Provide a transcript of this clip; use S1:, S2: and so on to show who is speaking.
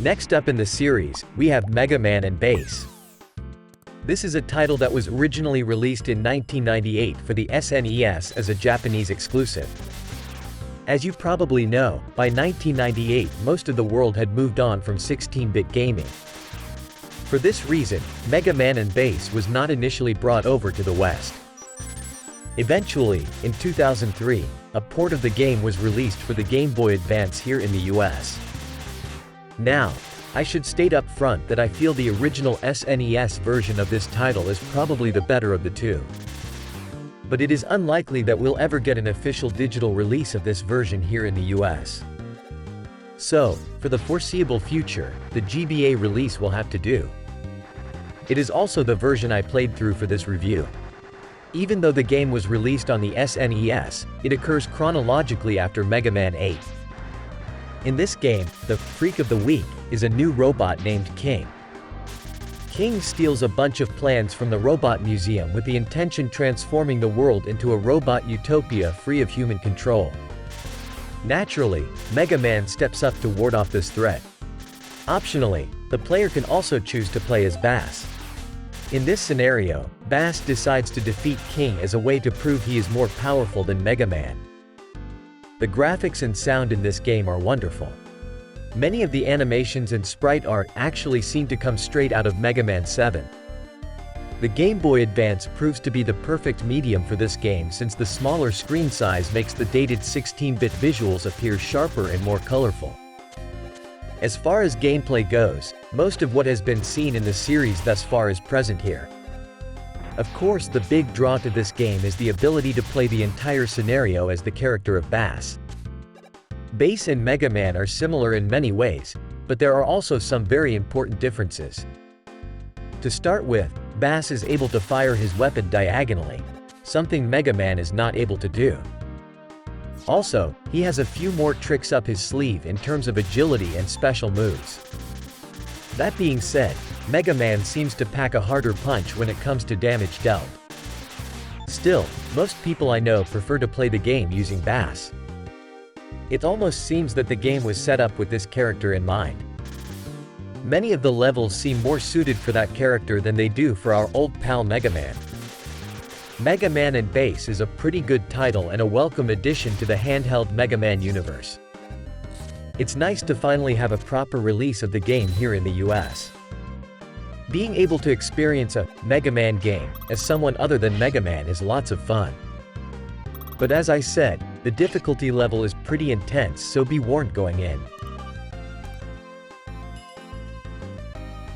S1: Next up in the series, we have Megaman and Bass. This is a title that was originally released in 1998 for the SNES as a Japanese exclusive. As you probably know, by 1998 most of the world had moved on from 16-bit gaming. For this reason, Megaman and Bass was not initially brought over to the West. Eventually, in 2003, a port of the game was released for the Game Boy Advance here in the US. Now, I should state up front that I feel the original SNES version of this title is probably the better of the two. But it is unlikely that we'll ever get an official digital release of this version here in the US. So, for the foreseeable future, the GBA release will have to do. It is also the version I played through for this review. Even though the game was released on the SNES, it occurs chronologically after Mega Man 8. In this game, the Freak of the Week is a new robot named King. King steals a bunch of plans from the Robot Museum with the intention transforming the world into a robot utopia free of human control. Naturally, Mega Man steps up to ward off this threat. Optionally, the player can also choose to play as Bass. In this scenario, Bass decides to defeat King as a way to prove he is more powerful than Mega Man. The graphics and sound in this game are wonderful. Many of the animations and sprite art actually seem to come straight out of Mega Man 7. The Game Boy Advance proves to be the perfect medium for this game since the smaller screen size makes the dated 16-bit visuals appear sharper and more colorful. As far as gameplay goes, most of what has been seen in the series thus far is present here. Of course, the big draw to this game is the ability to play the entire scenario as the character of Bass. Bass and Mega Man are similar in many ways, but there are also some very important differences. To start with, Bass is able to fire his weapon diagonally, something Mega Man is not able to do. Also, he has a few more tricks up his sleeve in terms of agility and special moves. That being said, Mega Man seems to pack a harder punch when it comes to damage dealt. Still, most people I know prefer to play the game using Bass. It almost seems that the game was set up with this character in mind. Many of the levels seem more suited for that character than they do for our old pal Mega Man. Mega Man and Bass is a pretty good title and a welcome addition to the handheld Mega Man universe. It's nice to finally have a proper release of the game here in the US. Being able to experience a Mega Man game as someone other than Mega Man is lots of fun. But as I said, the difficulty level is pretty intense, so be warned going in.